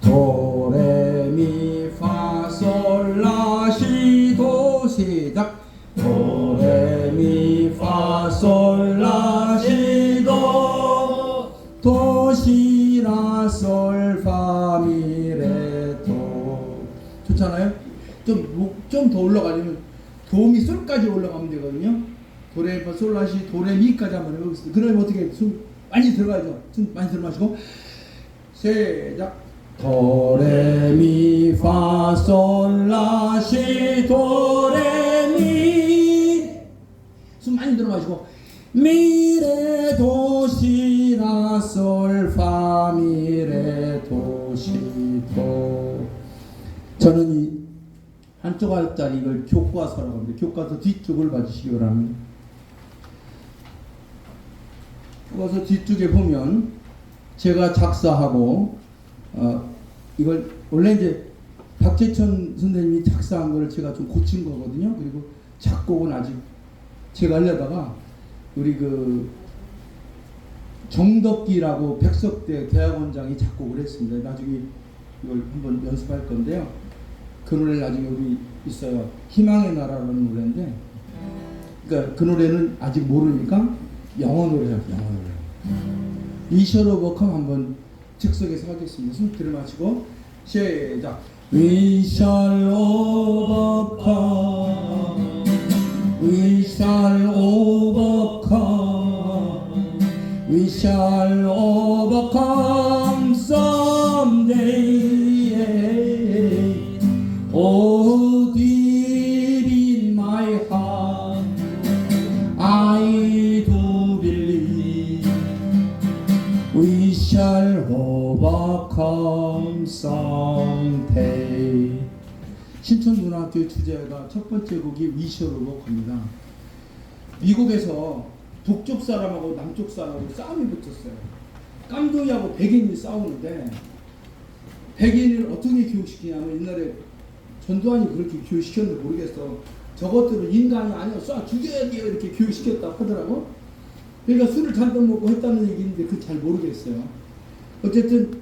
도레미파솔라시도 시작. 도레미파솔라시도 도시라솔파미레도. 좋잖아요. 좀 더 올라가려면 도미솔까지 올라가면 되거든요. 도레미파솔라시 도레미까지 한번 해보겠습니다. 그러면 어떻게 숨 많이 들어가야죠. 숨 많이 들어마시고 시작. 도레미파솔라시 도레미. 숨 많이 들어마시고 미레도시라솔파미레도시도. 저는 이 한쪽 알짜리 이걸 교과서라고 합니다. 교과서 뒤쪽을 봐주시기 바랍니다. 교과서 뒤쪽에 보면 제가 작사하고 이걸 원래 이제 박재천 선생님이 작사한 걸 제가 좀 고친 거거든요. 그리고 작곡은 아직 제가 하려다가 우리 그 정덕기라고 백석대 대학원장이 작곡을 했습니다. 나중에 이걸 한번 연습할 건데요. 그 노래 나중에 우리 있어요. 희망의 나라라는 노래인데, 그러니까 그 노래는 아직 모르니까 영어 노래예요. 영어 노래. We shall overcome 한번 즉석에서 하겠습니다. 숨 들이마시고 시작. We shall overcome. We shall overcome. We shall overcome someday. Oh, deep in my heart, I do believe we shall overcome someday. 신촌문화학교 주제가 첫 번째 곡이 We shall overcome입니다. 미국에서 북쪽 사람하고 남쪽 사람하고 싸움이 붙었어요. 깜둥이하고 백인이 싸우는데 백인을 어떻게 교육시키냐면 옛날에 전두환이 그렇게 교육시켰는지 모르겠어. 저것들은 인간이 아니야. 쏴 죽여야 돼요. 이렇게 교육시켰다 하더라고. 그러니까 술을 잔뜩 먹고 했다는 얘기인데 그건 잘 모르겠어요. 어쨌든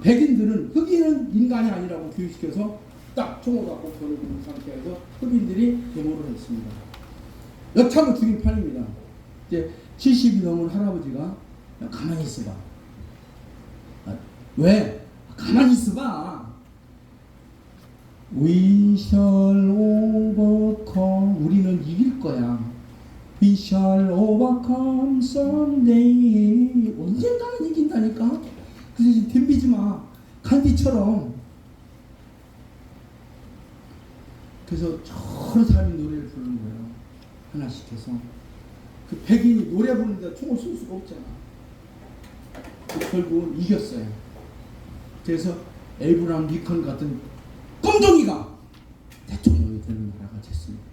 백인들은 흑인은 인간이 아니라고 교육시켜서 딱 총을 갖고 겨누고 있는 상태에서 흑인들이 데모를 했습니다. 여차고 죽일 판입니다. 이제 70이 넘은 할아버지가 가만히 있어봐. 왜? 가만히 있어봐. We shall overcome. 우리는 이길 거야. We shall overcome someday. 언젠가는 이긴다니까. 그래서 지금 덤비지 마. 간디처럼. 그래서 여러 사람이 노래를 부르는 거예요. 하나씩 해서. 그 백인이 노래 부르는데 총을 쏠 수가 없잖아. 결국은 이겼어요. 그래서 에이브라함 리컨 같은 꼼둥이가 대통령이 되는 나라가 됐습니다.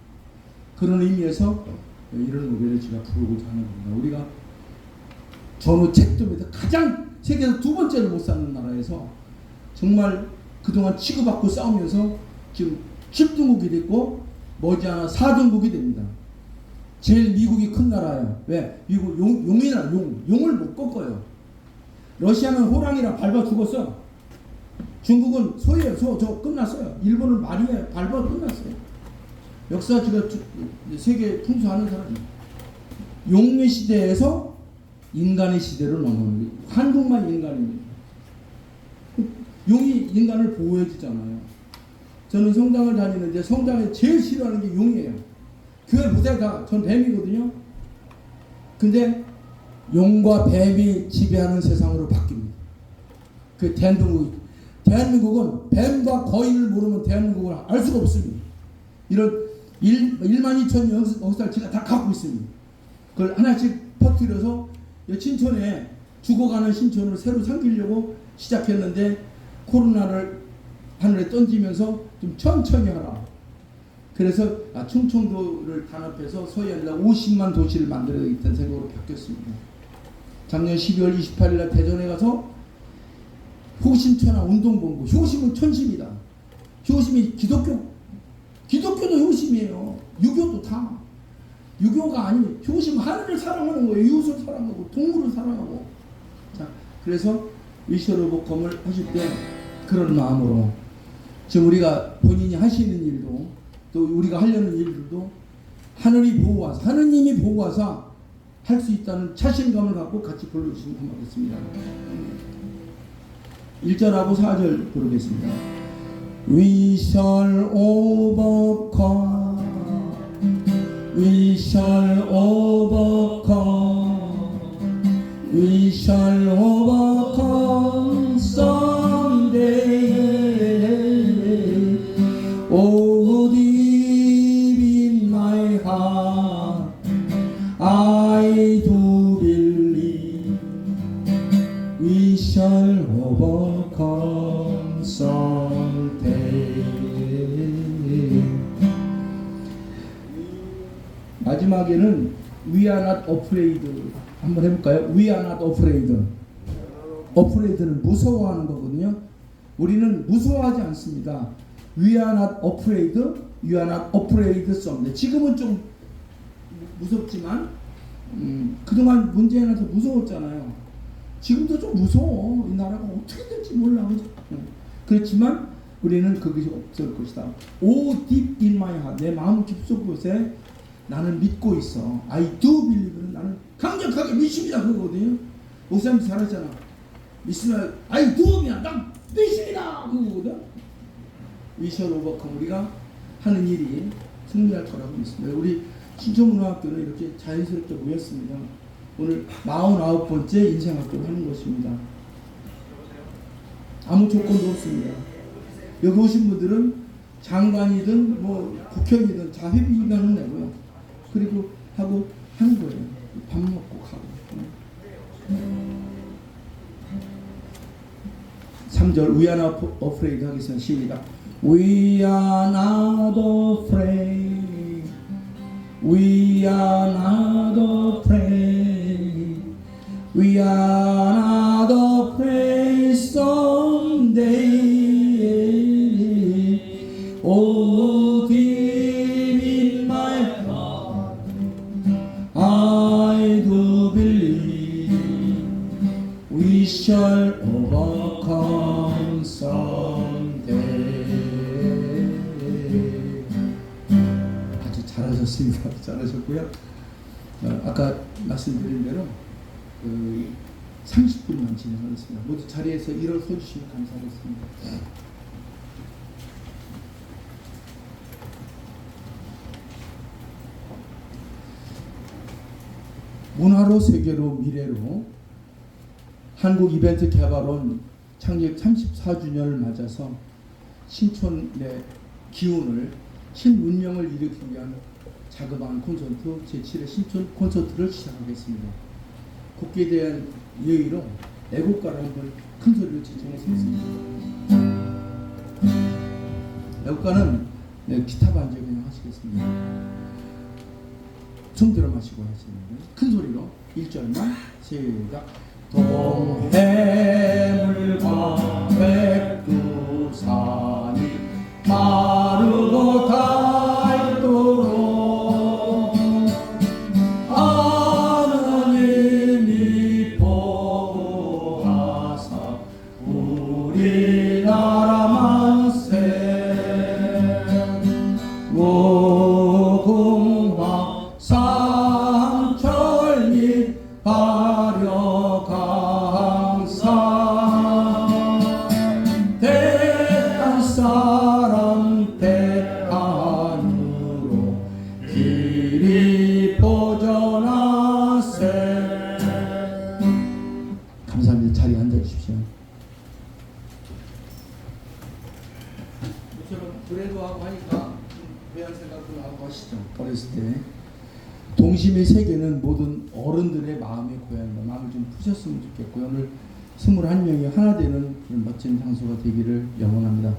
그런 의미에서 이런 노래를 제가 부르고자 하는 겁니다. 우리가 전후 책도에서 가장 세계에서 두 번째로 못 사는 나라에서 정말 그동안 치고받고 싸우면서 지금 7등국이 됐고 머지않아 4등국이 됩니다. 제일 미국이 큰 나라예요. 왜? 미국 용이나 용을 못 꺾어요. 러시아는 호랑이라 밟아 죽었어. 중국은 소예요. 저 끝났어요. 일본은 말이에요. 밟아 끝났어요. 역사지가 세계 풍수하는 사람이에요. 용의 시대에서 인간의 시대로 넘어오는 거예요. 한국만 인간입니다. 용이 인간을 보호해 주잖아요. 저는 성당을 다니는데 성당에 제일 싫어하는 게 용이에요. 교회 보세요. 다 전 뱀이거든요. 근데 용과 뱀이 지배하는 세상으로 바뀝니다. 그 대한민국은 뱀과 거인을 모르면 대한민국을 알 수가 없습니다. 이런 1만 2천 역사를 제가 다 갖고 있습니다. 그걸 하나씩 퍼뜨려서 신촌에 죽어가는 신촌을 새로 삼키려고 시작했는데 코로나를 하늘에 던지면서 좀 천천히 하라. 그래서 충청도를 단합해서 소위 말해 50만 도시를 만들어야겠다는 생각으로 바뀌었습니다. 작년 12월 28일 날 대전에 가서 효심천하 운동본부. 효심은 천심이다. 효심이 기독교도 효심이에요. 유교도 다. 유교가 아니면 효심 하늘을 사랑하는 거예요. 이웃을 사랑하고 동물을 사랑하고. 자, 그래서 미션 오버컴을 하실 때 그런 마음으로 지금 우리가 본인이 하시는 일도 또 우리가 하려는 일들도 하느님이 보호하사 할 수 있다는 자신감을 갖고 같이 불러주시면 고맙겠습니다. 1절하고 4절 부르겠습니다. We shall overcome, we shall overcome, we shall overcome someday. Oh, deep in my heart, I do believe we shall overcome someday. 마지막에는 We are not afraid 한번 해볼까요? We are not afraid. afraid는 무서워하는 거거든요. 우리는 무서워하지 않습니다. We are not afraid, you are not afraid someday. 지금은 좀 무섭지만 그동안 문재인한테 무서웠잖아요. 지금도 좀 무서워. 이 나라가 어떻게 될지 몰라. 그렇지만 우리는 그것이 없을 것이다. Oh, deep in my heart. 내 마음 깊숙 곳에 나는 믿고 있어. I do believe는 나는 강력하게 믿습니다. 그거거든요. 목사님도 잘하잖아. 믿으면 I do면 난 믿습니다. 그거거든. We shall overcome. 우리가 하는 일이 승리할 거라고 믿습니다. 우리 신천문화학교는 이렇게 자연스럽게 모였습니다. 오늘 49번째 인생학교를 하는 것입니다. 아무 조건도 없습니다. 여기 오신 분들은 장관이든 뭐 국회의원이든 자회비만은 내고요. 그리고 하고 하는 거예요. 밥 먹고 가고. 3절 We are not afraid 하겠습니다. 시작. We are not afraid. We are not afraid. We are not afraid someday. Oh, deep in my heart, I do believe we shall overcome someday. 아주 잘하셨습니다. 잘하셨고요. 아까 말씀드린 대로 30분만 진행하겠습니다. 모두 자리에서 일어서 주시면 감사하겠습니다. 문화로 세계로 미래로 한국 이벤트 개발원 창립 34주년을 맞아서 신촌의 기운을 신문명을 일으키기 위한 자그마한 콘서트 제7회 신촌 콘서트를 시작하겠습니다. 국기에 대한 예의로 애국가를 한번 큰 소리로 지정했습니다. 애국가는 기타 반주 그냥 하시겠습니다. 숨 들어 마시고 하시는 거예요. 큰 소리로 1절만 시작. 동해물과 백두산이 마르고 닳도록 하느님이 보호하사 우리나라 만세 무궁화 삼천리 발효강산 대한 사람 대한으로 길이 보전하세. 감사합니다. 자리에 앉아주십시오. 그래도 하고 하니까 배운 생각도 하고 하시죠. 어렸을 때 동심의 세계는 모든 어른들의 마음의 고향입니다. 마음을 좀 푸셨으면 좋겠고요. 오늘 21명이 하나 되는 그런 멋진 장소가 되기를 영원합니다.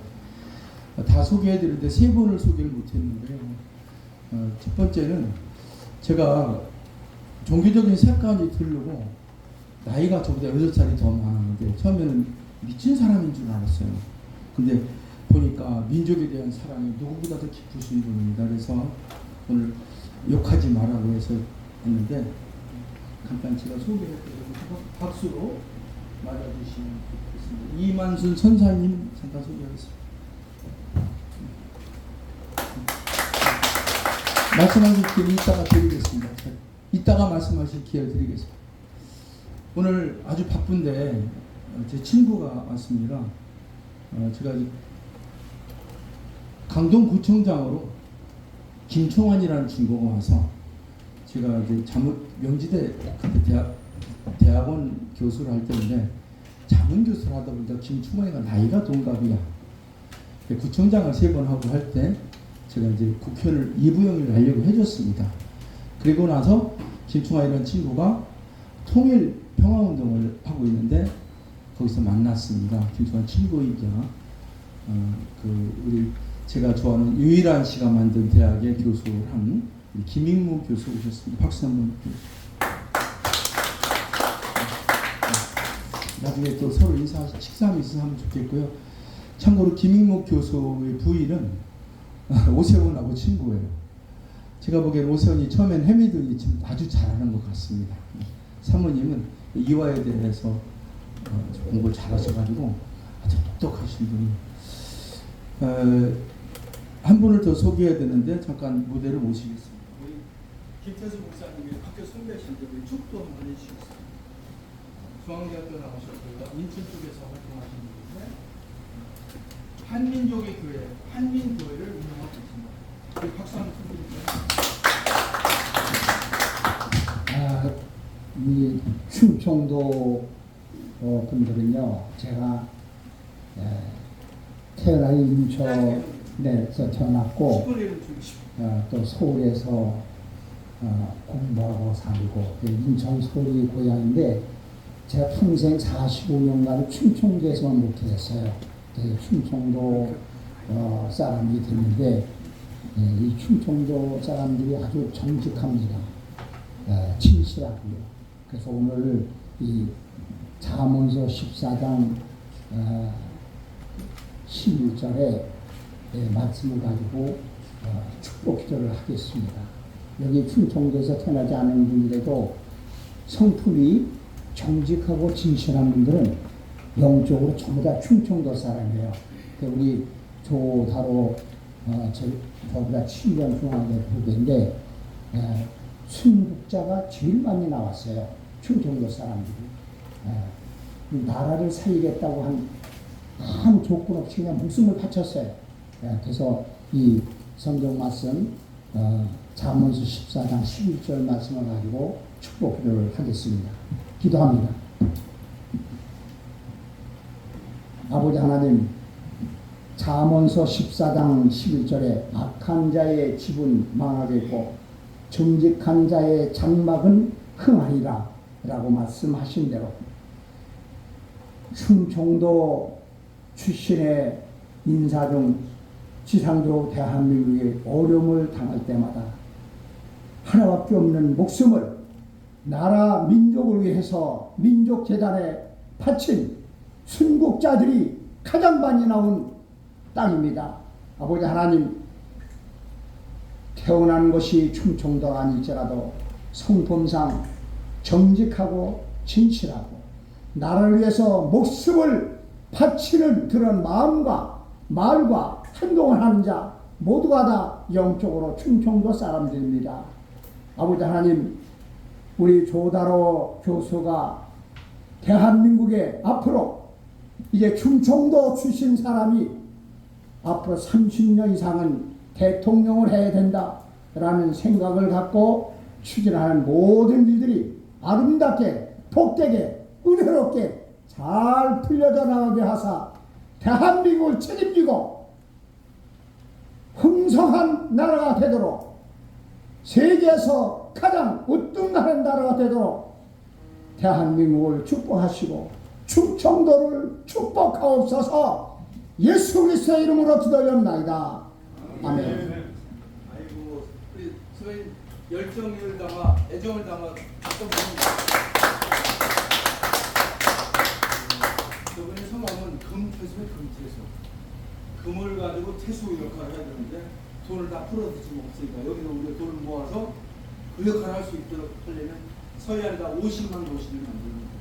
다 소개해드렸는데 세 번을 소개를 못했는데요. 첫 번째는 제가 종교적인 색깔이 들르고 나이가 저보다 8살이 더 많았는데 처음에는 미친 사람인 줄 알았어요. 근데 보니까 민족에 대한 사랑이 누구보다도 깊으신 분입니다. 그래서 오늘 욕하지 말라고 해서 했는데 간단히 제가 소개해드리고 박수로 맞아주시면 좋겠습니다. 이만순 선사님 잠깐 소개하겠습니다. 말씀하실 기회 이따가 드리겠습니다. 이따가 말씀하실 기회 드리겠습니다. 오늘 아주 바쁜데 제 친구가 왔습니다. 제가 강동구청장으로 김총환이라는 친구가 와서 제가 이제 명지대 그때 대학원 교수를 할 때인데 자문 교수를 하다 보니까 김총환이가 나이가 동갑이야. 구청장을 3번 하고 할 때 제가 이제 국회의원을 이부영을 하려고 해줬습니다. 그리고 나서 김총환이라는 친구가 통일 평화운동을 하고 있는데 거기서 만났습니다. 김총환 친구이자 우리 제가 좋아하는 유일한 씨가 만든 대학의 교수를 한 김익무 교수 오셨습니다. 박수 한번 나중에 또 서로 식사하면 있으면 좋겠고요. 참고로 김익무 교수의 부인은 오세훈하고 친구예요. 제가 보기엔 오세훈이 처음엔 해미더니 지금 아주 잘하는 것 같습니다. 사모님은 이화에 대해서 공부를 잘하셔가지고 아주 똑똑하신 분이 한 분을 더 소개해야 되는데 잠깐 무대를 모시겠습니다. 우리 김태수 목사님이 학교 선배신데 우리 축도 한번 해주시겠습니다. 중앙대학교 나오셨고요. 인천 쪽에서 활동하신 분인데 한민족의 교회, 한민교회를 운영하고 있습니다. 우리 박수 한번 부탁드립니다. 이 충청도 분들은요, 제가 태어나기 인천에서 태어났고 또 서울에서 공부하고 살고 인천 서울이 고향인데 제가 평생 45년간 충청도에서만 목회했어요. 충청도 사람이 됐는데 이 충청도 사람들이 아주 정직합니다. 진실하고요. 그래서 오늘 이 잠언서 14장 11절에 말씀을 가지고 축복 기도를 하겠습니다. 여기 충청도에서 태어나지 않은 분들에도 성품이 정직하고 진실한 분들은 영적으로 전부 다 충청도 사람이에요. 우리 조다로 저보다 7년 중앙대 후배인데 순국자가 제일 많이 나왔어요. 충청도 사람들이. 나라를 살리겠다고 아무 조건 없이 그냥 목숨을 바쳤어요. 그래서 이 성경 말씀 잠언서 14장 11절 말씀을 가지고 축복 기도를 하겠습니다. 기도합니다. 아버지 하나님, 잠언서 14장 11절에 악한 자의 집은 망하겠고 정직한 자의 장막은 흥하리라 라고 말씀하신 대로 충청도 출신의 인사 중 지상적으로 대한민국에 어려움을 당할 때마다 하나밖에 없는 목숨을 나라 민족을 위해서 민족재단에 바친 순국자들이 가장 많이 나온 땅입니다. 아버지 하나님, 태어난 것이 충청도가 아닐지라도 성품상 정직하고 진실하고 나라를 위해서 목숨을 바치는 그런 마음과 말과 행동을 하는 자 모두가 다 영적으로 충청도 사람들입니다. 아버지 하나님, 우리 조다로 교수가 대한민국에 앞으로 이제 충청도 출신 사람이 앞으로 30년 이상은 대통령을 해야 된다라는 생각을 갖고 추진하는 모든 일들이 아름답게 복되게 은혜롭게 잘 풀려져 나가게 하사 대한민국을 책임지고 흥성한 나라가 되도록 세계에서 가장 우등한 나라가 되도록 대한민국을 축복하시고 충청도를 축복하옵소서. 예수 그리스도의 이름으로 기도하옵나이다. 아멘. 아이고, 우리 저희 열정을 담아 애정을 담아 어떤 분입니다. 저분의 성함은 금태수의 금태수. 금을 가지고 태수 역할을 해야 되는데 돈을 다 풀어주지 못했으니까 여기서 우리가 돈을 모아서 그 역할을 할 수 있도록 하려면 서해안에다 50만 도시를 만드는 겁니다.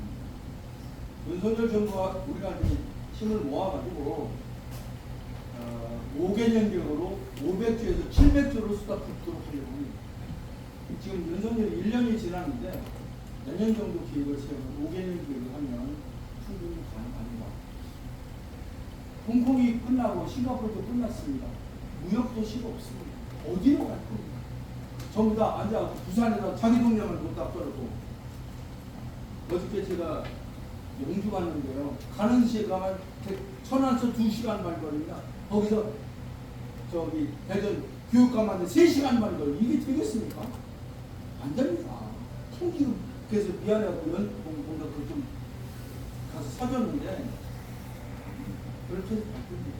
윤석열 정부가 우리가 이제 힘을 모아가지고 5개년경으로 500조에서 700조로 쏟아붓도록 하려고 합니다. 지금 윤석열이 1년이 지났는데 내년 정도 계획을 세우면 5개년 계획을 하면 충분히 가능합니다. 홍콩이 끝나고 싱가포르도 끝났습니다. 무역 도시가 없습니다. 어디로 갈 겁니까? 전부 다 앉아 부산에다 자기 동네만 놓다 떨고. 어저께 제가 영주 갔는데요. 가는 시에 가면 천안서 2시간 반 걸립니다. 거기서 저기 대전 교육감 만데 3시간 반 걸려. 이게 되겠습니까? 안 됩니다. 통기금 그래서 미안하고 연봉보다 그좀 가서 사줬는데 그렇게 해서 바쁩니다.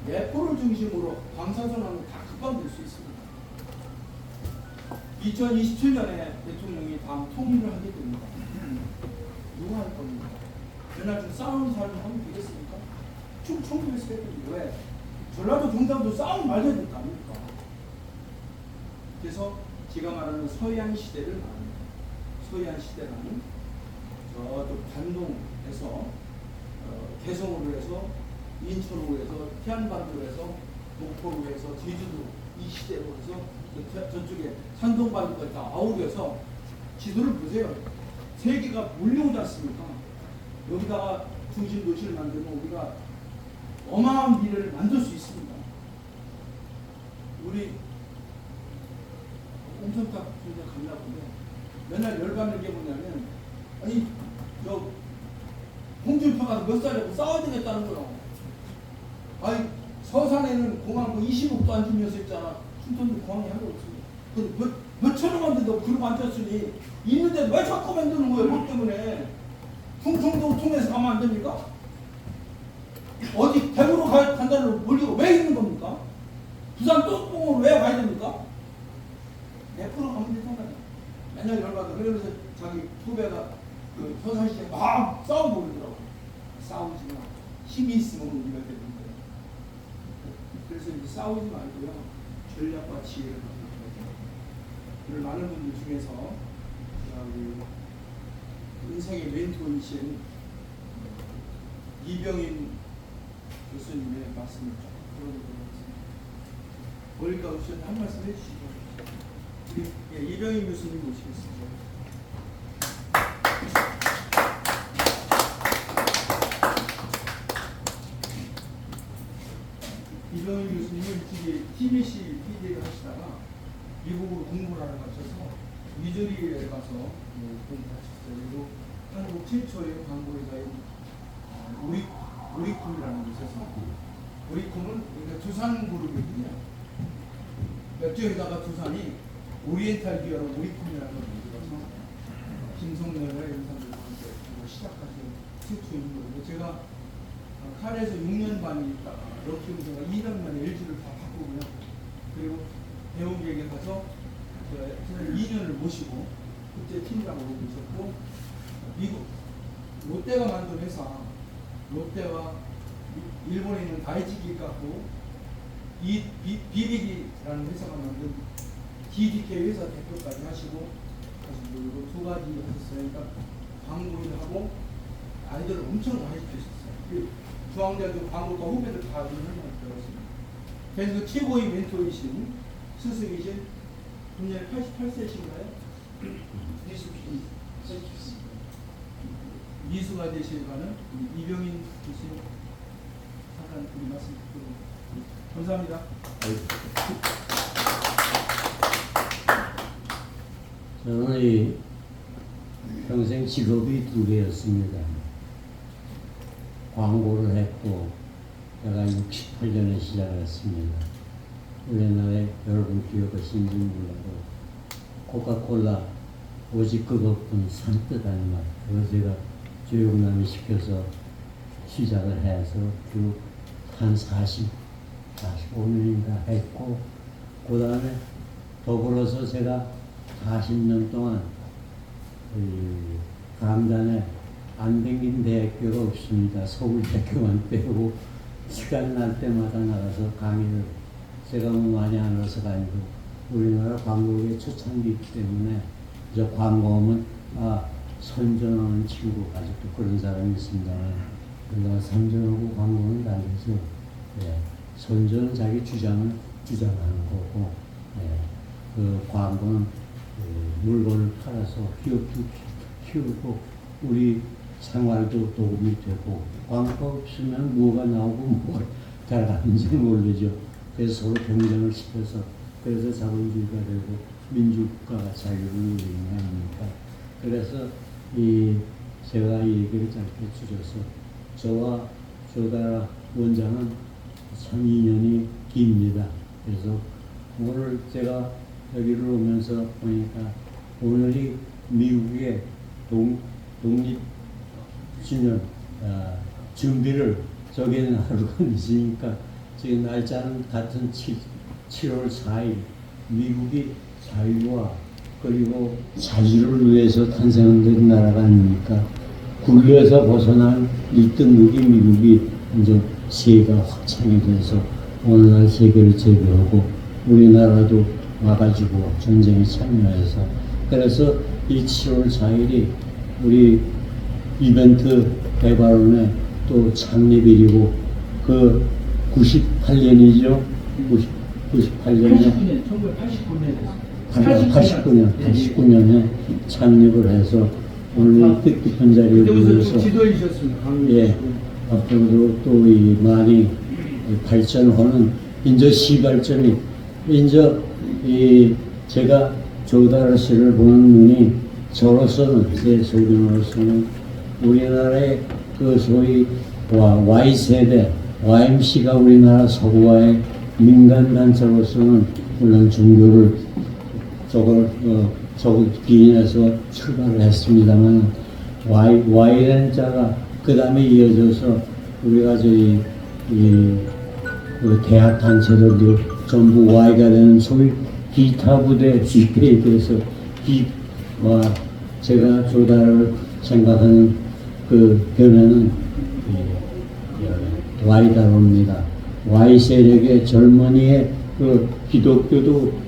내포를 중심으로 방사선하고 다 급방될 수 있습니다. 2027년에 대통령이 다음 통일을 하게 됩니다. 누가 할 겁니까? 맨날 좀 싸우는 사람이 하면 되겠습니까? 충청도에서 했더니 왜? 전라도 경상도 싸움 말해야 될거 아닙니까? 그래서 제가 말하는 서해안 시대를 말합니다. 서해안 시대라는 저쪽 단동에서 개성으로 해서 인천으로 해서 태안반도로 해서 목포로 해서 제주도 이 시대로 해서 저쪽에 산동반도까지 다 아우려서 지도를 보세요. 세계가 몰려오지 않습니까? 여기다가 중심 도시를 만들면 우리가 어마어마한 미래를 만들 수 있습니다. 우리 옴선탁 중에 갔나 본데 맨날 열받는 게 뭐냐면 아니 저 홍준표가 몇 살이고 싸워야 되겠다는 거라고. 아니 서산에는 공항 20억도 안 주면서 있잖아. 충청도 공항이 하나도 없습니다. 몇천 원인데 너 그러고 앉았으니 있는데 왜 자꾸 만드는 거예요? 뭐 때문에? 충청도 통해서 가면 안 됩니까? 어디 대구로 간다는 몰리고 왜 있는 겁니까? 부산 똥봉으로 왜 가야 됩니까? 100% 가면 되잖아요. 맨날 열받아. 그러면서 자기 후배가 그 서산시에 막 싸우고 그러더라고. 싸우지 마. 힘이 있으면 우리가 되는데. 그래서 이제 싸우지 말고요. 전략과 지혜를 가지고 그리고 많은 분들 중에서 우리 인생의 멘토이신 이병인 교수님의 말씀을 좀 들어보도록 하겠습니다. 머리가 오셨는데 한 말씀 해주시죠. 우리 이병인 교수님 모시겠습니다. 이병인 교수님은 이쪽에 TBC PD를 하시다가 미국으로 공부를 하러 가셔서 미주리에 가서 공부하셨어요. 그리고 한국 최초의 광고회사인 우리콤이라는 곳에서 우리콤은 그러니까 두산 그룹이거든요. 몇주에다가 두산이 오리엔탈 기어로 우리콤이라는 걸 만들어서 김성렬과 연산들과 함께 시작하신 최초인 거고 제가 칼에서 6년 반이 있다가 럭키에서 2년 만에 LG를 다 바꾸고요. 그리고 배우기에게 가서 2년을 모시고 그때 팀이라고 계셨고 미국 롯데가 만든 회사 롯데와 일본에 있는 다이치기 갖고 비비기라는 회사가 만든 DDK 회사 대표까지 하시고 그리고 2가지 하셨어요. 그러니까 광고 일을 하고 아이들을 엄청 많이 키우셨어요. 중앙대학교 광고과 후배들 다 설명을 들었습니다. 그래서 최고의 멘토이신 스승이신 분야에 88세신가요? 미수가 되시가는 이병인 교수님 잠깐 우리 말씀 듣도록 감사합니다. 저는 평생 직업이 2개였습니다. 광고를 했고 제가 68년에 시작했습니다. 우리나라에 여러분 기억하신지 몰라도 코카콜라 오직 그것뿐 산뜻한 맛 그거 제가 조용남이 시켜서 시작을 해서 쭉 한 45년인가 했고 그 다음에 더불어서 제가 40년 동안 강단에 안 댕긴 대학교가 없습니다. 서울대학교만 빼고 시간 날 때마다 나가서 강의를 제가 뭐 많이 안 와서가 아니고 우리나라 광고계 초창기이기 때문에 저 광고하면 선전하는 친구 아직도 그런 사람이 있습니다. 우리가 선전하고 광고는 다르죠. 예. 선전은 자기 주장을 주장하는 거고, 예. 그 광고는 물건을 팔아서 기업도 키우고 우리 생활도 도움이 되고, 광고 없으면 뭐가 나오고 뭐가 달아가는지 모르죠. 그래서 서로 경쟁을 시켜서 그래서 자본주의가 되고 민주국가가 자유를 누리는 게 아닙니까? 그래서 제가 이 얘기를 짧게 줄여서 저와 조다라 원장은 참 인연이 깁니다. 그래서 오늘 제가 여기를 오면서 보니까 오늘이 미국의 독립기념 준비를 저기는 하루가 있으니까 지금 날짜는 같은 7월 4일 미국이 자유와 그리고 자주를 위해서 탄생된 나라가 아닙니까? 굴레에서 벗어난 1등국이 미국이 이제 세계가 확장이 돼서 오늘날 세계를 제패하고 우리나라도 와가지고 전쟁에 참여해서 그래서 이 7월 4일이 우리 이벤트 개발원의 또 창립일이고 그 98년이죠. 98년에 89년에 창립을 해서 오늘 뜻깊은 자리에 모여서 예, 앞으로도 또 이 많이 발전하는 이제 시발점이 이제 이 제가 조다라 씨를 보는 눈이 저로서는 제 소견으로서는 우리나라의 그 소위 Y세대 YMC가 우리나라 서구와의 민간단체로서는 물론 종교를 저걸 기인해서 출발을 했습니다만 Y라는 자가 그 다음에 이어져서 우리가 그 대학 단체들도 전부 Y가 되는 소위 기타 부대 집회에 대해서 제가 조다를 생각하는 그 견해는 Y다로입니다. Y 세력의 젊은이의 그 기독교도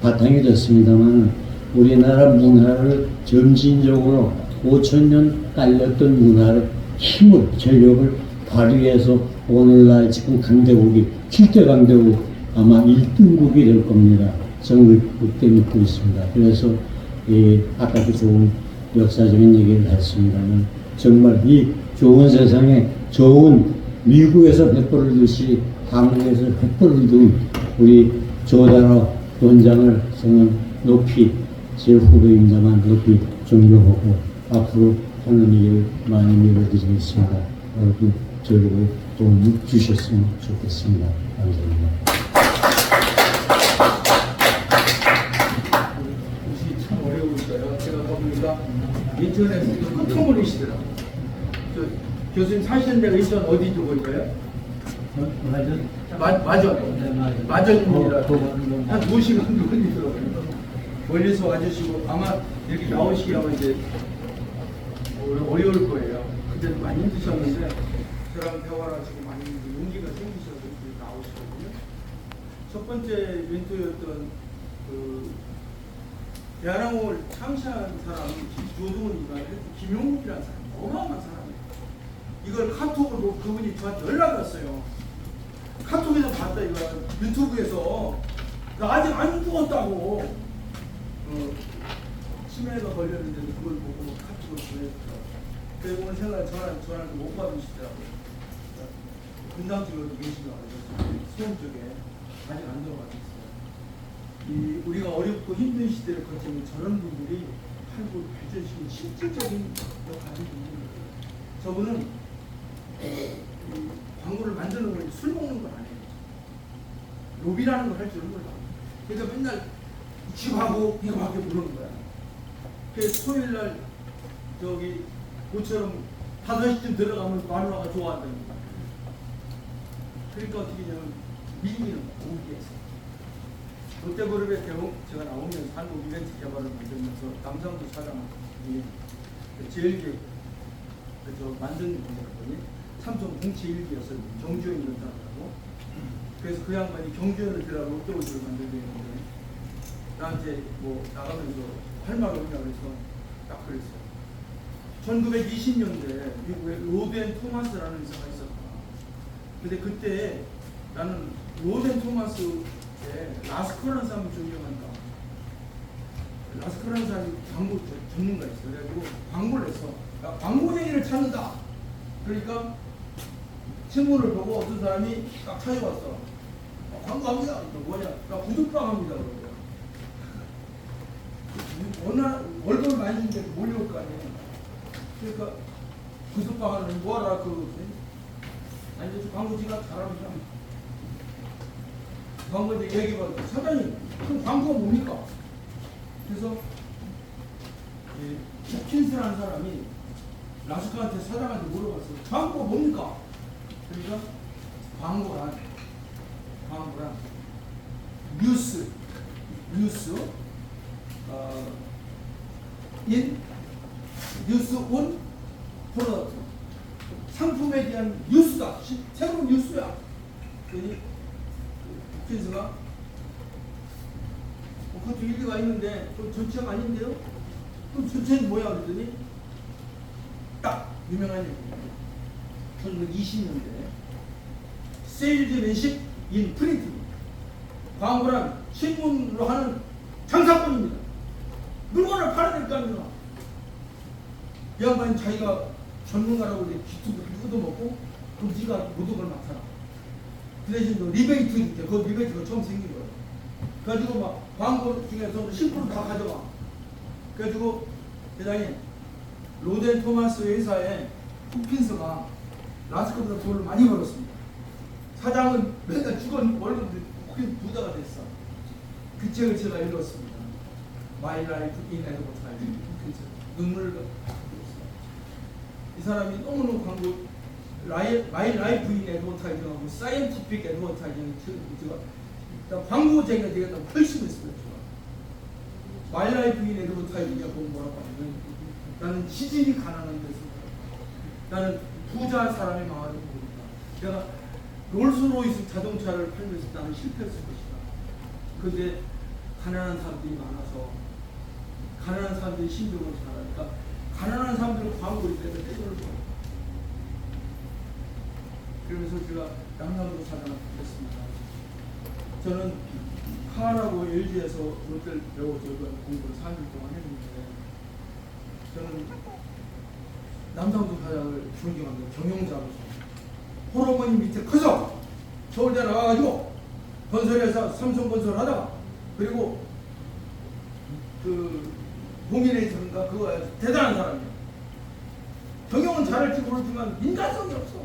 바탕이 됐습니다만 우리나라 문화를 점진적으로 5,000년 깔렸던 문화를 힘을 전력을 발휘해서 오늘날 지금 강대국이 7대 강대국 아마 1등국이 될 겁니다. 저는 그렇게 믿고 있습니다. 그래서 아까도 좋은 역사적인 얘기를 했습니다만 정말 이 좋은 세상에 좋은 미국에서 횃불을 듯이 한국에서 횃불을 든 우리 조다라 원장을 저는 높이 제 후배입니다만 높이 존경하고 앞으로 하는 일을 많이 밀어드리겠습니다. 여러분 저에게 도움을 주셨으면 좋겠습니다. 감사합니다. 참 어려우니까요. 제가 보니까 인천에서 흩어버리시더라고요. 교수님 사시는 데가 인천 어디 쪽일까요? 마전입니다. 한 2시간 걸리더라고요. 멀리서 와주시고 아마 이렇게 나오시게 하면 이제 어려울 거예요. 그때도 많이 힘드셨는데 저랑 대화하시고 많이 용기가 생기셔서 이렇게 나오시거든요. 첫 번째 멘토였던 그 대한항공을 창시한 사람이 조동훈이가 김용국이라는 사람, 어마어마한 사람이에요. 이걸 카톡으로 그분이 저한테 연락이 왔어요. 카톡에서 봤다 이거 유튜브에서 나 아직 안 죽었다고 치매가 걸렸는데 그걸 보고 카톡을 보내주더라고요. 그리고 오늘 생각에 전화를 못 받으시더라고요. 분당 쪽에도 계시더라고요. 수원 쪽에 아직 안 들어가셨어요. 우리가 어렵고 힘든 시대를 거치는 저런 분들이 한국을 발전시키는 실질적인 역할을 하는 분들이에요. 저분은 광고를 만드는 걸 술 먹는 걸 안 해요. 로비라는 걸 할 줄은 몰라. 그래서 맨날 지하고 이거 밖에 부르는 거야. 그래서 토요일날 모처럼 5시쯤 들어가면 마누라가 좋아한다는 거야. 그러니까 어떻게 되냐면 미국인은 공기에서 롯데그룹의 제가 나오면서 한국 이벤트 개발을 만들면서 남상도 사장 제일 만든 분이었거든요. 삼성 공채 1기였어요. 경주에 있는 사람하고. 그래서 그 양반이 경주연을 들어가고 롯데그룹을 만들게 했는데 나한테 나가면서 할 말 없냐고 해서 딱 그랬어요. 1920년대 미국에 로덴 토마스라는 의사가 있었다. 근데 그때 나는 로덴 토마스의 라스커라는 사람을 존경한다. 라스커라는 사람이 광고 전문가 있어. 그래가지고 광고를 했어. 야, 광고쟁이를 찾는다. 그러니까 신문을 보고 어떤 사람이 딱 찾아왔어. 광고합니다. 이거 뭐냐? 나 구두방 합니다. 그러고. 어느 날 월급을 많이 주는데 몰려올 거 아니에요. 그러니까 구두방 하는 뭐하라 그 아니 저 광고지가 잘합니다. 광고에 얘기해봐. 사장님, 그럼 광고가 뭡니까? 그래서 홉킨스라는 사람이 라스카한테 사장한테 물어봤어요. 광고가 뭡니까? 그러니까 광고란 뉴스 뉴스 온 프로덕트 상품에 대한 뉴스다. 새로운 뉴스야. 그러니 홉킨스가 그것도 일리가 있는데 좀 전체가 아닌데요? 그럼 전체는 뭐야? 그랬더니 딱 유명한 얘기입니다. 1920년대 세일즈맨십 인 프린트 광고란 신문으로 하는 장사꾼입니다. 물건을 팔아야 될 거 아니야. 이 양반이 자기가 전문가라고 귀퉁이를 뜯어먹고 그럼 네가 모든 걸 맡아라. 그 대신 너 리베이트 줄게. 그 리베이트가 처음 생긴 거예요. 그래가지고 막 광고 중에서 10%다 가져가. 그래가지고 대장님 로덴 토마스 회사에 홉킨스가 라스커보다 돈을 많이 벌었습니다. 사장은 맨날 죽은 월급도 부자가 됐어. 그 책을 제가 읽었습니다. 마이 라이프 인 애드버타이징. 눈물을 흘렸어요. 이 사람이 너무너무 광고 마이 라이프 인 애드버타이징하고 사이언티픽 애드버타이징 제가 광고쟁이가 되겠다 훨씬 했어요. 마이 라이프 인 애드버타이징이라고 뭐라고 하냐면 나는 시집이 가난한 데서 나는 부자 사람의 마을을 모른다. 내가 롤스로이스 자동차를 팔면서 나는 실패했을 것이다. 그런데 가난한 사람들이 많아서 가난한 사람들이 신경을 잘하니까 가난한 사람들은 광고를 빼서 떼돈을 벌어. 그러면서 제가 양산으로 사장을 했습니다. 저는 카라고 LG에서 롯데를 배워서 공부를 4년 동안 했는데 저는 남상도 사장을 존경합니다. 경영자로서. 호르몬이 밑에 커서 서울대 나와가지고 건설회사 삼성건설 하다가 그리고 그 동일에이트인가 그거 대단한 사람이에요. 경영은 잘할지 모르지만 인간성이 없어.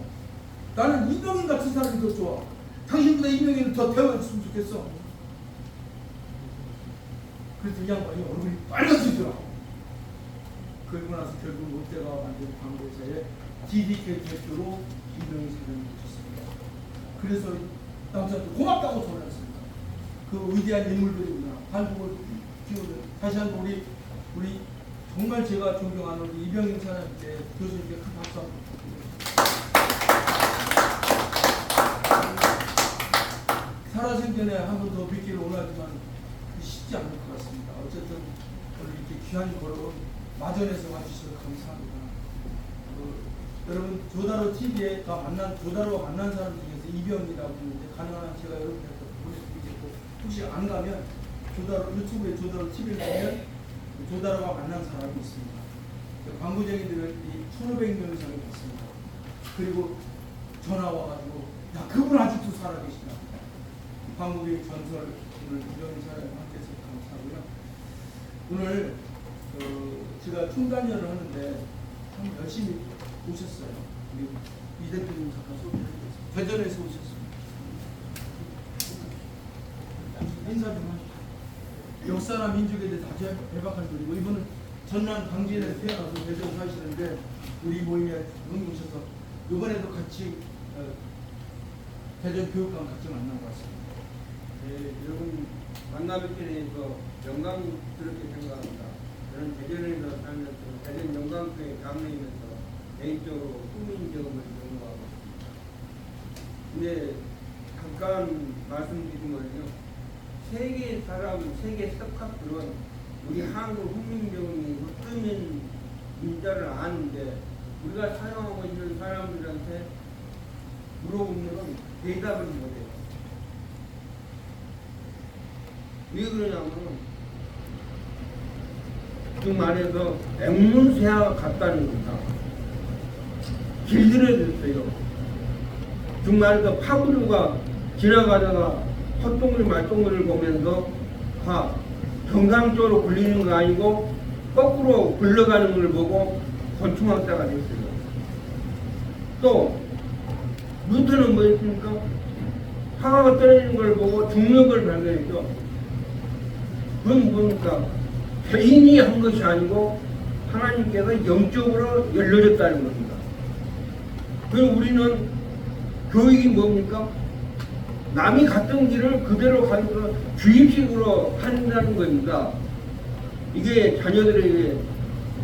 나는 이병인 같은 사람이 더 좋아. 당신보다 이병인을 더 태워줬으면 좋겠어. 그래서 이 양반이 얼굴이 빨개지더라고. 그리고 나서 결국 롯데가 만든 광고회사에 DDK 대표로 이병인 사장을 모셨습니다. 그래서 남자한테 고맙다고 전했습니다. 그 위대한 인물들이구나. 한국을 키우는 다시 한번 우리 정말 제가 존경하는 우리 이병인 사장님께 교수님께 큰 박수 한번 부탁드립니다. 살아생전에 한 번 더 뵙기를 원하지만 쉽지 않을 것 같습니다. 어쨌든 오늘 이렇게 귀한 걸어 마전에서 와주셔서 감사합니다. 여러분 조다로 TV가 조다로가 만난 사람 중에서 이병이라고 있는데 가능한 제가 여러분한테 보내드리겠고 혹시 안 가면 조다로 유튜브에 조다로 TV를 보면 조다로가 만난 사람이 있습니다. 광고쟁이들이 1,500명 이상이 봤습니다. 그리고 전화 와가지고 야 그분 아직도 살아계시다. 광고계 전설 오늘 이병인 사장님 함께해서 감사하고요. 오늘 제가 총단전을 하는데 참 열심히 오셨어요. 우리 이 대표님 잠깐 소개해드리겠습니다. 대전에서 오셨습니다. 인사 좀 하시죠. 역사나 민족에 대해 다 배박한 분이고 이분은 전남 광진에서 태어나서 대전 사시는데 우리 모임에 오셔서 이번에도 같이 대전 교육감 같이 만난 것 같습니다. 네, 여러분 만나뵙게 되어서 영광스럽게 생각합니다. 저는 대전에서 살면서 대전 영광교회 강의하면서 개인적으로 국민 경험을 경험하고 있습니다. 근데 잠깐 말씀드리면요, 세계 석학들은 우리 한국 국민 경험이 어쩌면 문자를 아는데 우리가 사용하고 있는 사람들한테 물어보면 대답을 못해요. 왜 그러냐면 그 말에서 앵무새와 같다는 겁니다. 길들여졌어요. 그 말에서 파구류가 지나가다가 헛동물 말동물을 보면서 정상적으로 굴리는 거 아니고 거꾸로 굴러가는 걸 보고 곤충학자가 됐어요. 또 뉴턴은 뭐였습니까? 화가 떨어지는 걸 보고 중력을 발견했죠. 그건 뭡니까? 개인이 한 것이 아니고 하나님께서 영적으로 열려졌다는 겁니다. 그럼 우리는 교육이 뭡니까? 남이 갔던 길을 그대로 가서 주입식으로 한다는 겁니다. 이게 자녀들에게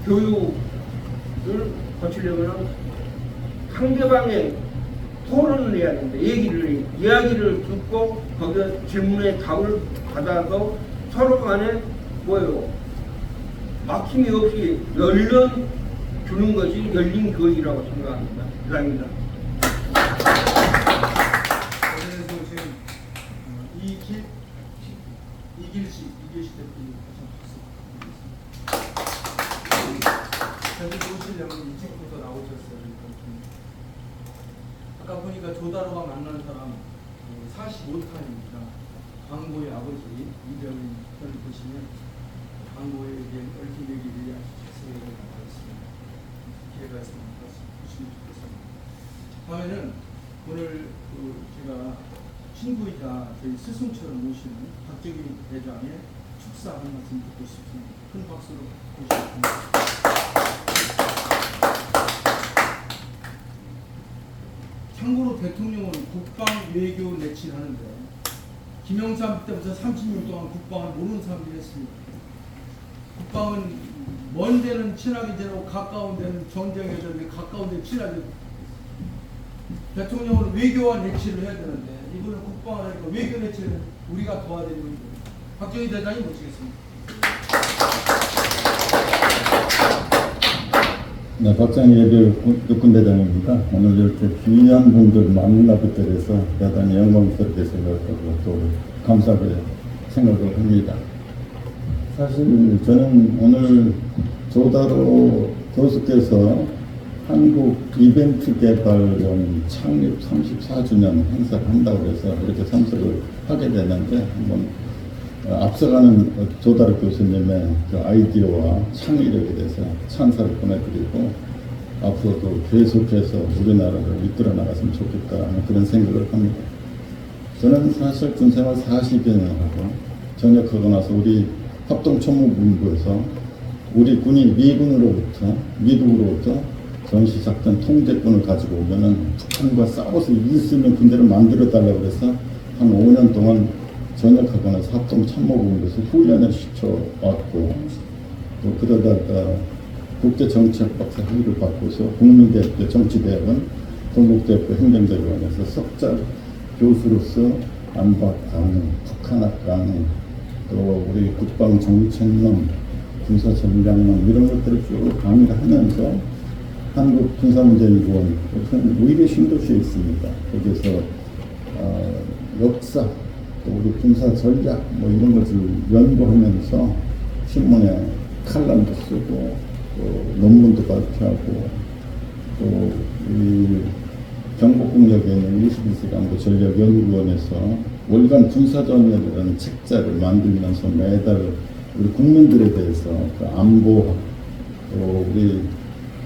교육을 거치려면 상대방의 토론을 해야 된다. 이야기를 듣고 거기에 질문에 답을 받아서 서로 간에 뭐예요? 막힘이 없이 열려주는 것이 열린 교육이라고 생각합니다. 이상입니다. 그래서 지금 이길씨 대표님 현재 오시려면 일찍부터 나오셨어요. 아까 보니까 조다로가 만난 사람 45탄입니다. 광고의 아버지 이병인 편을 보시면 광고에 대한 얽힌 얘기들이 아주 자세하게 나와 있습니다. 기회가 있으면 보시면 좋겠습니다. 다음에는 오늘 제가 친구이자 저희 스승처럼 모시는 박정희 대장의 축사 한 말씀 듣고 싶습니다. 큰 박수로 모시겠습니다. 참고로 대통령은 국방 외교 내치를 하는데 김영삼 때부터 30년 동안 국방을 모르는 사람들이 했습니다. 국방은 먼 데는 친하게 지내고 가까운 데는 전쟁에서 가까운 데 친하게 대통령은 외교와 내치를 해야 되는데 이분은 국방을 하니까 외교 내치를 우리가 도와드리는 거예요. 박정희 대장이 모시겠습니다. 네, 박정희 예비 육군대장입니다. 오늘 이렇게 귀한 분들 만나뵙게 돼서 대단히 영광스럽게 생각하고 또 감사하게 생각을 합니다. 사실 저는 오늘 조다로 교수께서 한국 이벤트 개발원 창립 34주년 행사를 한다고 해서 이렇게 참석을 하게 되는데 한번 앞서가는 조다로 교수님의 그 아이디어와 창의력에 대해서 찬사를 보내드리고 앞으로도 계속해서 우리나라를 이끌어 나갔으면 좋겠다 하는 그런 생각을 합니다. 저는 사실 군생활 40여 년 하고 전역하고 나서 우리 합동참모본부에서 우리 군이 미국으로부터 전시작전 통제권을 가지고 오면은 북한과 싸워서 이길 수 있는 군대를 만들어 달라고 해서 한 5년 동안 전역하고 나서 합동참모본부에서 훈련을 시켜왔고 또 그러다가 국제정책박사 학위를 받고서 국민대학교 정치대학원, 동국대학교 행정대학원에서 석자 교수로서 안박 강의, 북한학 강의, 또 우리 국방정책론, 군사전략론 이런 것들을 쭉 강의를 하면서 한국 군사문제연구원 큰 의뢰 신도시에 있습니다. 거기서 역사, 또 우리 군사전략 뭐 이런 것을 연구하면서 신문에 칼럼도 쓰고 또 논문도 발표하고 또 이 경복궁역에 있는 21세기 안보 전략연구원에서 월간 군사전략이라는 책자를 만들면서 매달 우리 국민들에 대해서 그 안보 또 우리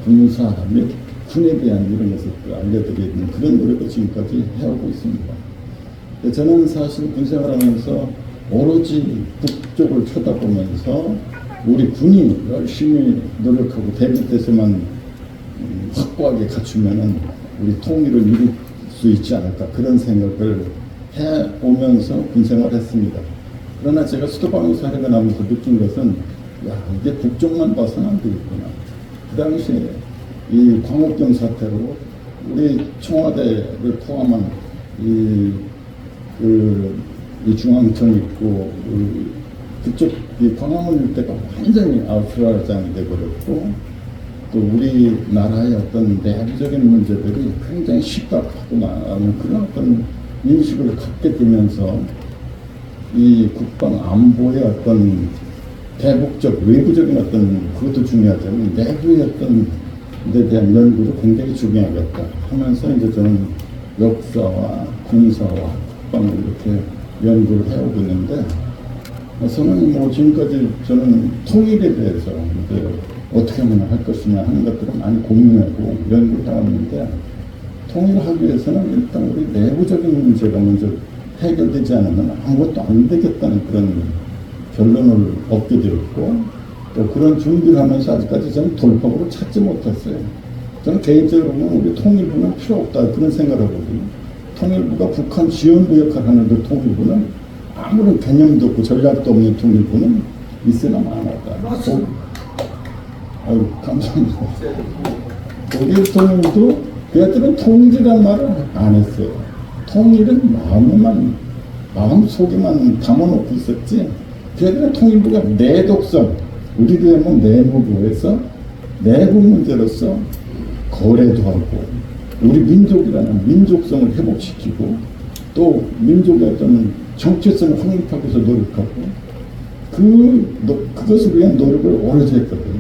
군사 및 군에 대한 이런 것을 알려드리는 그런 노력을 지금까지 해오고 있습니다. 저는 사실 군생활하면서 오로지 북쪽을 쳐다보면서 우리 군이 열심히 노력하고 대북대서만 확고하게 갖추면은 우리 통일을 이룰 수 있지 않을까 그런 생각을 해오면서 군생활을 했습니다. 그러나 제가 수도방에서 하려고 나면서 느낀 것은 야 이게 북쪽만 봐서는 안 되겠구나. 그 당시에 이 광우병 사태로 우리 청와대를 포함한 이 중앙청 있고 그, '그쪽 이 광화문 일대가 완전히 아우트라장이 되어버렸고 또 우리나라의 어떤 내부적인 문제들이 굉장히 심각하고 나는 그런 어떤 인식을 갖게 되면서 이 국방 안보의 어떤 대북적 외부적인 어떤 그것도 중요하지만 내부의 어떤 데 대한 연구도 굉장히 중요하겠다 하면서 이제 저는 역사와 군사와 국방을 이렇게 연구를 해오고 있는데 저는 뭐 지금까지 저는 통일에 대해서 이제 어떻게 하면 할 것이냐 하는 것들을 많이 고민하고 연구를 해왔는데 통일을 하기 위해서는 일단 우리 내부적인 문제가 먼저 해결되지 않으면 아무것도 안 되겠다는 그런 결론을 얻게 되었고 또 그런 준비를 하면서 아직까지 저는 돌파구를 찾지 못했어요. 저는 개인적으로 보면 우리 통일부는 필요 없다 그런 생각을 하거든요. 통일부가 북한 지원부 역할을 하는 그 통일부는 아무런 개념도 없고 전략도 없는 통일부는 있으나 마나다. 아유 감사합니다. 우리 통일도 그들은 통일이라는 말을 안 했어요. 통일은 마음속에만 담아놓고 있었지 걔들은 통일부가 내독성 우리도 하면 내무부에서 내부 문제로서 거래도 하고 우리 민족이라는 민족성을 회복시키고 또 민족의 어떤 정체성을 확립하기 위해서 노력하고 그것을 위한 노력을 오래전 했거든요.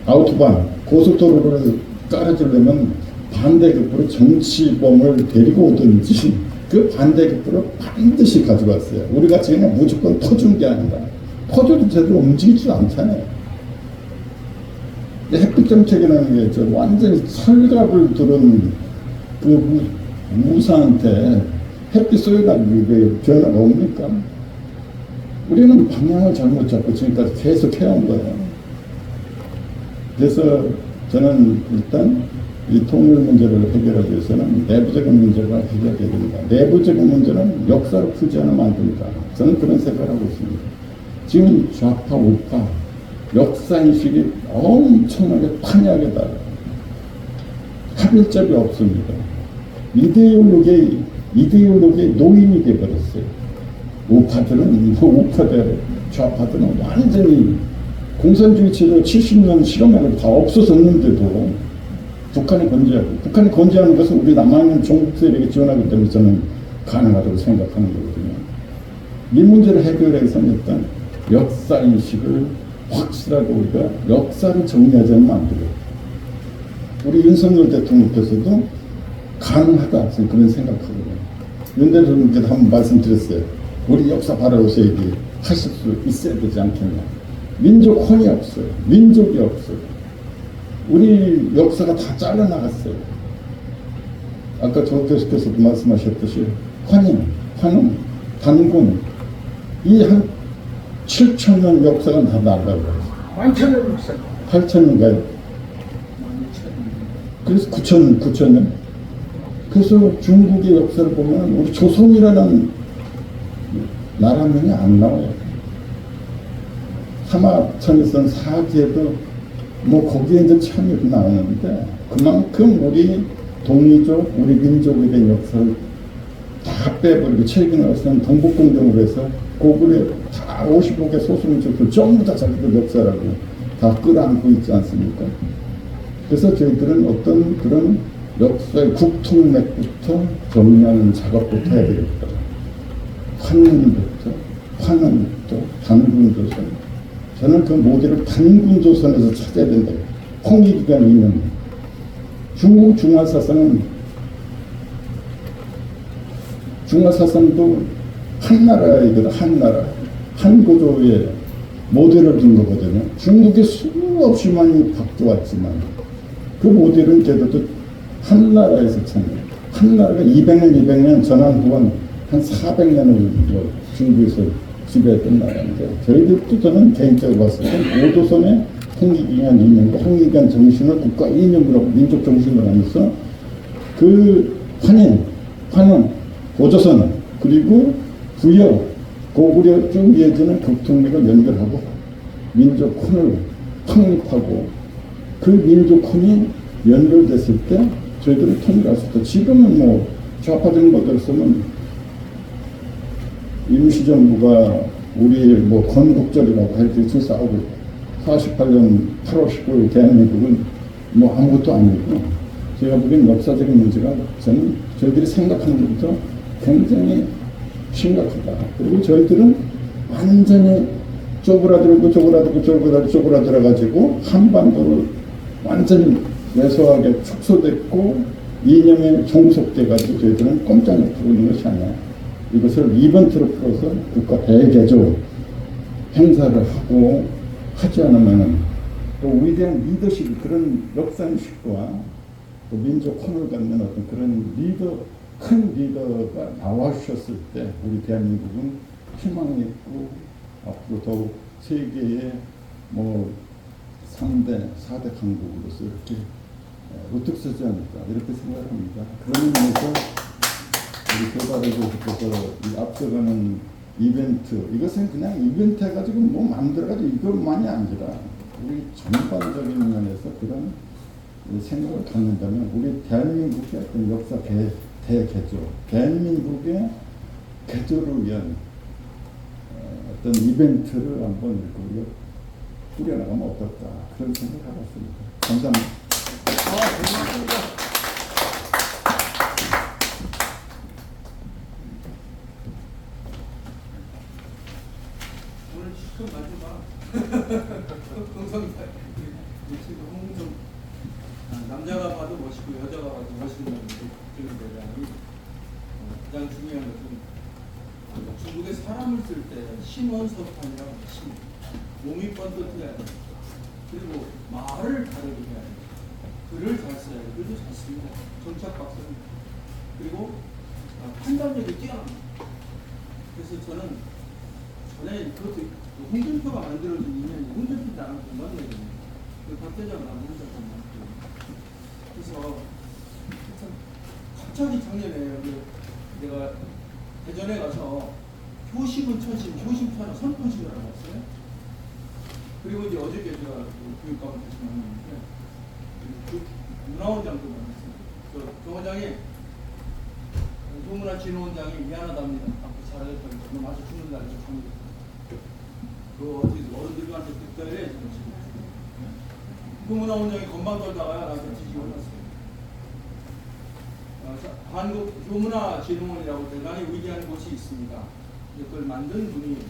아우토반 고속도로를 깔아주려면 반대급부로 정치범을 데리고 오든지 그 반대급부를 반드시 가져갔어요. 우리같이 그냥 무조건 터준 게 아니라 터져도 제대로 움직이지도 않잖아요. 햇빛 정책이라는 게 저 완전히 철갑을 들은 그 무사한테 햇빛 쏘여가지고 변화가 옵니까? 우리는 방향을 잘못 잡고 지금까지 계속 해온 거예요. 그래서 저는 일단 이 통일 문제를 해결하기 위해서는 내부적인 문제가 해결해야 됩니다. 내부적인 문제는 역사로 풀지 않으면 안 됩니다. 저는 그런 생각을 하고 있습니다. 지금 좌파, 우파, 역사인식이 엄청나게 판이하게 달라요. 합일점이 없습니다. 이데올로기의 노인이 되어버렸어요. 우파들, 좌파들은 완전히 공산주의 체제 70년 실험에는 다 없어졌는데도 북한이 건재하는 것은 우리 남한은 종북 세력이 지원하기 때문에 저는 가능하다고 생각하는 거거든요. 이 문제를 해결하기 위해서는 일단 역사인식을 확실하게 우리가 역사를 정리하지 않으면 안 돼요. 우리 윤석열 대통령께서도 가능하다 저는 그런 생각하거든요. 윤 대통령께도 한번 말씀드렸어요. 우리 역사 바라보셔야 하실 수 있어야 되지 않겠냐. 민족혼이 없어요. 민족이 없어요. 우리 역사가 다 잘라나갔어요. 아까 조 교수께서도 말씀하셨듯이 환인, 단군 이 한 7,000년 역사가 다 날라가요. 1000년 역사. 8,000년가요? 그래서 9,000년. 그래서 중국의 역사를 보면 우리 조선이라는 나라명이 안 나와요. 사마천에서는 사기에도 뭐 거기에 이제 참여도 나오는데 그만큼 우리 동이족, 우리 민족에 대한 역사를 다 빼버리고 최근에 와서는 동북공정으로 해서 고구려 다 55개 소수민족들 전부 다 자기들 역사라고 다 끌어안고 있지 않습니까? 그래서 저희들은 어떤 그런 역사의 국통맥부터 정리하는 작업부터 해야 되겠다. 환원부터 단군조선. 저는 그 모델을 단군조선에서 찾아야 된다. 홍익기간이 있는 중국 중화사상도 한나라이거든. 한고조의 모델을 둔 거거든요. 중국이 수없이 많이 바뀌어왔지만 그 모델은 걔들도 한나라에서 찾는 한나라가 200년 전환 후한 한 400년을 중국에서 지배했던 나라인데 저희들도 저는 개인적으로 봤을 때 오조선의 홍익기간 이념과 홍익기간 정신을 국가 이념으로 민족 정신으로 하면서 그 환원, 오조선 그리고 부여, 고구려 쭉 이어지는 국통맥을 연결하고 민족혼을 확립하고 그 민족혼이 연결됐을 때 저희들은 통일할 수 있다. 지금은 뭐 좌파 정부들 쓰면 임시정부가 우리 뭐 건국절이라고 할 때 지금 싸우고 있고 48년 8월 19일 대한민국은 뭐 아무것도 아니고 제가 보기엔 역사적인 문제가 저는 저희들이 생각하는 것부터 굉장히 심각하다. 그리고 저희들은 완전히 쪼그라들어가지고 한반도를 완전히 왜소하게 축소됐고 이념에 종속돼가지고 저희들은 꼼짝을 하고 있는 것이 아니야. 이것을 이벤트로 풀어서 국가 대개조 행사를 하고 하지 않으면 또 위대한 리더십, 그런 역사인식과 또 민족 혼을 갖는 어떤 그런 큰 리더가 나와주셨을 때 우리 대한민국은 희망이 있고 앞으로 더욱 세계의 뭐 3대, 4대 강국으로서 이렇게 우뚝 서지 않을까 이렇게 생각합니다. 그런 의미에서 우리 교단에서 이 앞서가는 이벤트, 이것은 그냥 이벤트 해가지고 뭐 만들어가지고 이것만이 아니라 우리 전반적인 면에서 그런 생각을 갖는다면 우리 대한민국의 어떤 역사 대개조, 대한민국의 개조를 위한 어떤 이벤트를 한번 이렇게 우리가 꾸려나가면 어떨까 그런 생각을 해봤습니다. 감사합니다. 오늘 시큰 마지막 홍성사 홍성 남자가 봐도 멋있고 여자가 봐도 멋있는 대장이 가장 중요한 것은 중국에 사람을 쓸 때 신원섭판이라고 몸이 뻔듯해야 돼. 그리고 말을 다르게 해야 돼. 글을 잘 써야 돼. 글도 잘 씁니다. 정착 박사입니다. 그리고 판단력이 뛰어납니다. 그래서 저는 전에 그것도 홍준표가 만들어진 인연이 홍준표 나랑 공부한 얘기예요. 박 대장을 나랑 혼자 공부했고. 그래서 갑자기 작년에 내가 대전에 가서 효심은 처심, 효심처럼 선포식을 하고 왔어요. 그리고 이제 어저께 제가 교육감을 다시 만났는데 문화원장도 만났어요. 그 원장이 소문화진흥원장이 미안하답니다. 앞으로 잘하겠다고 저는 아주 죽는 날에서 참으겠다. 그 어떻게 어른들한테 득달해 그 문화원장이 건방 떨다가 나한테 뒤지고 올랐어요. 한국 교문화진흥원이라고 대단히 위대한 곳이 있습니다. 그걸 만든 분이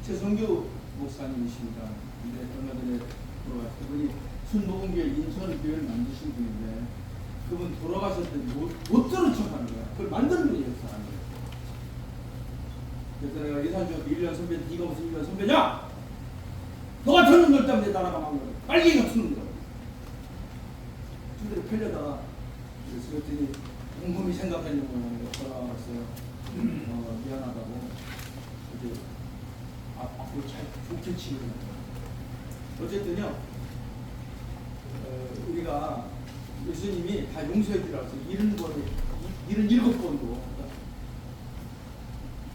최성규 목사님이십니다. 근데 얼마 전에 돌아가셨고 그분이 순복음교회 인천교회를 만드신 분인데 그분 돌아가셨더니 못 들은 척하는 거야. 그걸 만든 분이에요, 사람이. 그래서 내가 예산중학교 1년 선배, 네가 무슨 1년 선배냐? 너 같은 놈들 때문에 나라가 망한 거야. 빨리 같은 놈들. 그대로 펴려다가 그랬더니 곰곰이 생각하는 거예요. 전화가 왔어요. 미안하다고. 이제 앞으로 잘 좋게 치는 거예요. 어쨌든요, 우리가 예수님이 다 용서해 주라고 해서 77번도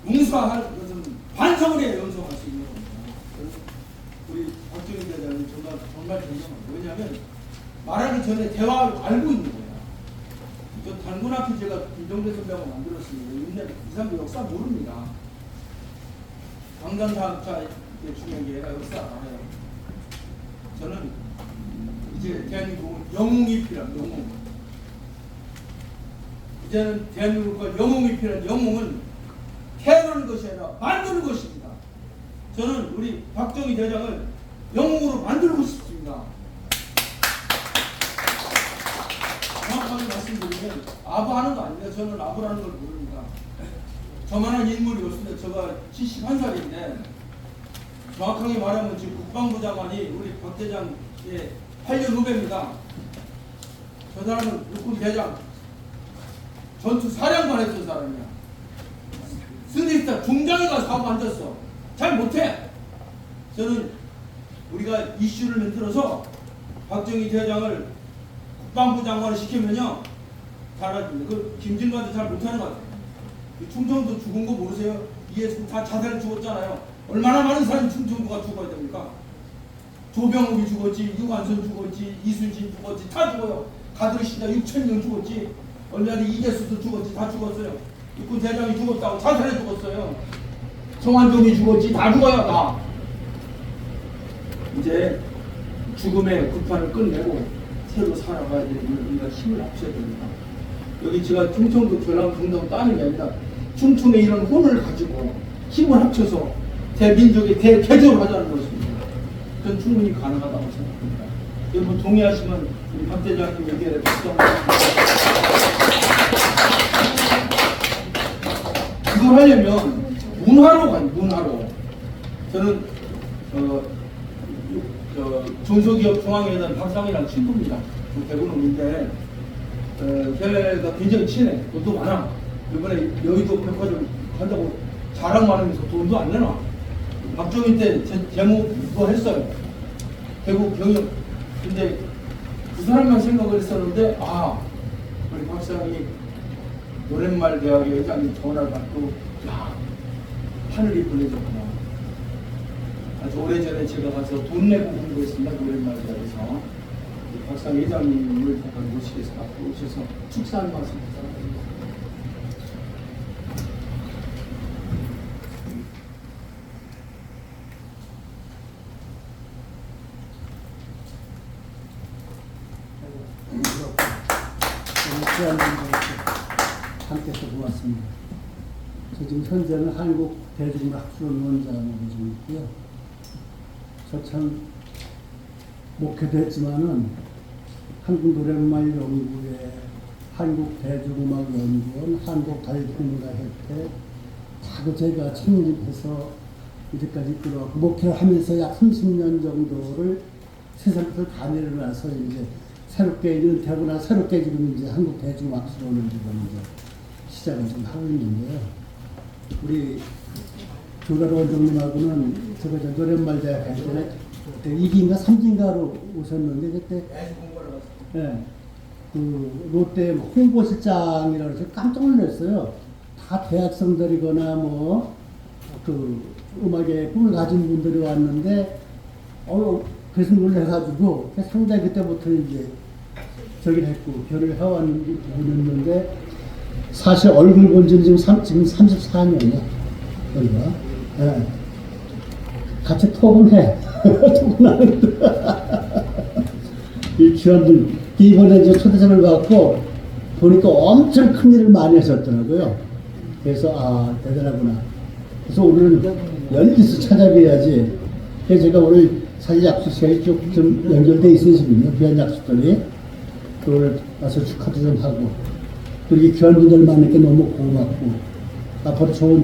용서할 것은 반성을 해야 용서할 수 있는 겁니다. 그래서 우리 박정희 대장님 정말 존경합니다. 왜냐하면 말하기 전에 대화를 알고 있는 거예요. 저 단군 앞에 제가 김정대 선배하고 만들었습니다. 이 사람도 역사 모릅니다. 강간사학자 중요한 게 역사 알아요. 저는 이제 대한민국은 영웅이 필요한 영웅. 이제는 대한민국과 영웅이 필요한 영웅은 태어나는 것이 아니라 만드는 것입니다. 저는 우리 박정희 대장을 영웅으로 만들고 싶습니다. 정확하게 말씀드리면 아부하는 거 아닙니다. 저는 아부라는 걸 모릅니다. 저만한 인물이 없습니다. 제가 71살인데 정확하게 말하면 지금 국방부 장관이 우리 박 대장의 8년 후배입니다. 저 사람은 육군 대장, 전투 사령관 했던 사람이야. 스니스타 중장에 가서 하고 앉았어. 잘 못해. 저는 우리가 이슈를 만들어서 박정희 대장을 국방부 장관을 시키면요 잘하십니다. 그 김진관도 잘 못하는 것 같아요. 충청도 죽은 거 모르세요? 이에 다 자살을 죽었잖아요. 얼마나 많은 사람이 충청도가 죽어야 됩니까? 조병욱이 죽었지, 유관선 죽었지, 이순신 죽었지, 다 죽어요. 가드르시다 6,000명 죽었지, 얼마 전에 이재수도 죽었지, 다 죽었어요. 육군 대장이 죽었다고 자살해 죽었어요. 성완종이 죽었지, 다 죽어요, 다. 이제 죽음의 구판을 끝내고 새로 살아가야 되는 우리가 힘을 합쳐야 됩니다. 여기 제가 충청도 전남 경남 따는 게 아니라 충청의 이런 혼을 가지고 힘을 합쳐서 대민족의 대개조를 하자는 것입니다. 저는 충분히 가능하다고 생각합니다. 여러분 동의하시면 우리 박 대장님 얘기에 박수 그걸 하려면 문화로 가요. 문화로. 저는 중소기업 중앙회장 박상이랑 친구입니다. 대구 놈인데 걔가 굉장히 친해. 돈도 많아. 이번에 여의도 백화점 간다고 자랑만 하면서 돈도 안 내놔. 박정희 때 재무도 했어요. 대구 경영. 근데 그 사람만 생각을 했었는데 우리 박상이 노랫말 대학의 회장님 전화를 받고 하늘이 보내줬구나. 아주 오래전에 제가 가서 돈 내고 공부했습니다. 노랫말 대학에서. 박상 회장님을 잠깐 모시겠어 갖고 오셔서 축사하는 말씀 부탁드립니다. 귀한 분들 함께해서 고맙습니다. 저 지금 현재는 한국 대중학술원장으로 좀 있고요. 저 참 목회도 했지만은 한국노랫말연구회, 한국대중음악연구원, 한국가요문화협회 다 제가 창립해서 이제까지 이끌어왔고 목회를 하면서 약 30년 정도를 세상 끝을 다 내려놔서 이제 새롭게 은퇴하거나 새롭게 지금 이제 한국대중음악술원을 지금 이제 시작을 좀 하고 있는데요. 우리 조가로 원장님하고는 제가 노랫말 대학 갈 때는 그때 2기인가 3기인가로 오셨는데 그때 그 롯데 홍보실장이라고 해서 깜짝 놀랐어요. 다 대학생들이거나 그 음악에 꿈을 가진 분들이 왔는데 그래서 놀라가지고 상당히 그때부터 이제 저기를 했고 결을 해왔는 부분이었는데 사실 얼굴 본 지는 지금 34년이야. 우리가 같이 톡은 해. 톡은 하는데 이 귀한들 이번에 이제 초대장을 받고 보니까 엄청 큰 일을 많이 하셨더라고요. 그래서 대단하구나. 그래서 오늘은 연기서 찾아뵈야지. 그래서 제가 오늘 사실 약속 시간이 좀 연결돼 있으시거든요. 귀한 약속들이. 그걸 와서 축하도 좀 하고. 그리고 귀한 분들 많으니까 너무 고맙고 앞으로 좋은